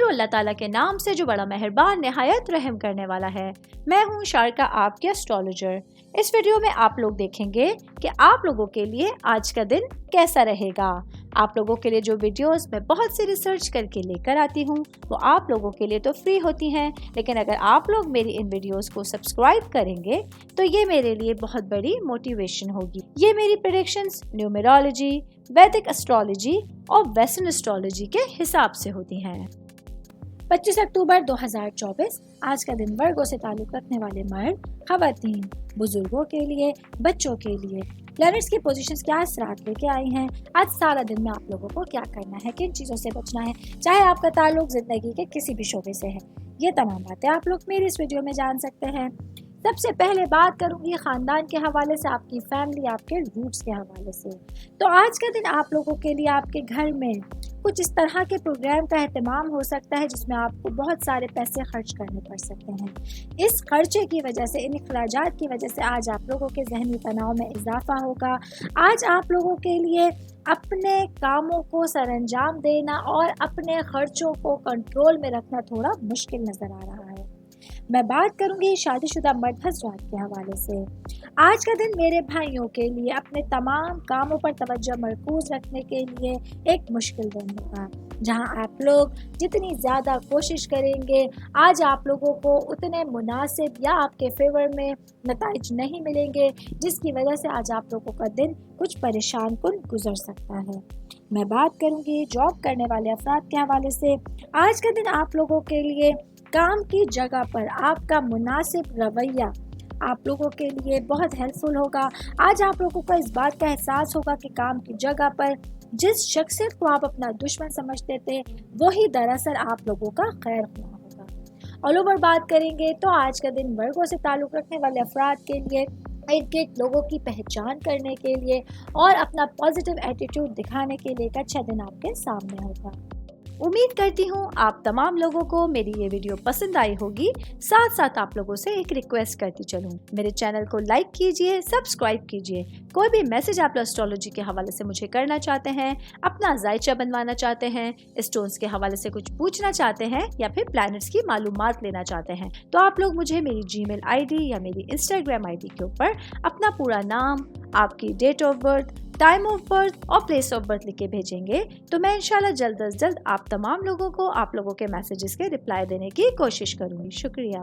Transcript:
شروع اللہ تعالیٰ کے نام سے جو بڑا مہربان نہایت رحم کرنے والا ہے۔ میں ہوں شارکا، آپ کے اسٹرالوجر۔ اس ویڈیو میں آپ لوگ دیکھیں گے کہ آپ لوگوں کے لیے آج کا دن کیسا رہے گا۔ آپ لوگوں کے لیے جو ویڈیوز میں بہت سی ریسرچ کر کے لے کر آتی ہوں وہ آپ لوگوں کے لیے تو فری ہوتی ہیں، لیکن اگر آپ لوگ میری ان ویڈیوز کو سبسکرائب کریں گے تو یہ میرے لیے بہت بڑی موٹیویشن ہوگی۔ یہ میری پریڈکشنز نیومرولوجی، ویدک اسٹرالوجی اور ویسٹرن اسٹرالوجی کے حساب سے ہوتی ہیں۔ 25 اکتوبر 2024 آج کا دن ورگو سے تعلق رکھنے والے مرد، خواتین، بزرگوں کے لیے، بچوں کے لیے پلانٹس کی پوزیشنز کیا اثرات لے کے آئی ہیں، آج سارا دن میں آپ لوگوں کو کیا کرنا ہے، کن چیزوں سے بچنا ہے، چاہے آپ کا تعلق زندگی کے کسی بھی شعبے سے ہے، یہ تمام باتیں آپ لوگ میری اس ویڈیو میں جان سکتے ہیں۔ سب سے پہلے بات کروں گی خاندان کے حوالے سے، آپ کی فیملی، آپ کے روٹس کے حوالے سے۔ تو آج کا دن آپ لوگوں کے لیے آپ کے گھر میں کچھ اس طرح کے پروگرام کا اہتمام ہو سکتا ہے جس میں آپ کو بہت سارے پیسے خرچ کرنے پڑ سکتے ہیں۔ اس خرچے کی وجہ سے، ان اخراجات کی وجہ سے آج آپ لوگوں کے ذہنی تناؤ میں اضافہ ہوگا۔ آج آپ لوگوں کے لیے اپنے کاموں کو سر انجام دینا اور اپنے خرچوں کو کنٹرول میں رکھنا تھوڑا مشکل نظر آ رہا ہے۔ میں بات کروں گی شادی شدہ مرد حضرات کے حوالے سے۔ آج کا دن میرے بھائیوں کے لیے اپنے تمام کاموں پر توجہ مرکوز رکھنے کے لیے ایک مشکل دن ہوگا، جہاں آپ لوگ جتنی زیادہ کوشش کریں گے آج آپ لوگوں کو اتنے مناسب یا آپ کے فیور میں نتائج نہیں ملیں گے، جس کی وجہ سے آج آپ لوگوں کا دن کچھ پریشان کن گزر سکتا ہے۔ میں بات کروں گی جاب کرنے والے افراد کے حوالے سے۔ آج کا دن آپ لوگوں کے لیے کام کی جگہ پر آپ کا مناسب رویہ آپ لوگوں کے لیے بہت ہیلپ فل ہوگا۔ آج آپ لوگوں کو اس بات کا احساس ہوگا کہ کام کی جگہ پر جس شخصیت کو آپ اپنا دشمن سمجھتے تھے وہی دراصل آپ لوگوں کا خیر خواہ ہوگا۔ آل اوور بات کریں گے تو آج کا دن ورگو سے تعلق رکھنے والے افراد کے لیے ایک لوگوں کی پہچان کرنے کے لیے اور اپنا پازیٹیو ایٹیٹیوڈ دکھانے کے لیے ایک اچھا دن آپ کے سامنے ہوگا۔ امید کرتی ہوں آپ تمام لوگوں کو میری یہ ویڈیو پسند آئی ہوگی۔ ساتھ ساتھ آپ لوگوں سے ایک ریکویسٹ کرتی چلوں، میرے چینل کو لائک کیجئے، سبسکرائب کیجئے۔ کوئی بھی میسج آپ اسٹرالوجی کے حوالے سے مجھے کرنا چاہتے ہیں، اپنا ذائچہ بنوانا چاہتے ہیں، اسٹونز کے حوالے سے کچھ پوچھنا چاہتے ہیں یا پھر پلانٹس کی معلومات لینا چاہتے ہیں تو آپ لوگ مجھے میری جی میل آئی ڈی یا میری انسٹاگرام آئی ڈی کے اوپر اپنا پورا نام، آپ کی date of birth, time of birth اور پلیس آف برتھ لکھ کے بھیجیں گے تو میں انشاءاللہ جلد از جلد آپ تمام لوگوں کو آپ لوگوں کے میسیجز کے رپلائی دینے کی کوشش کروں گی۔ شکریہ۔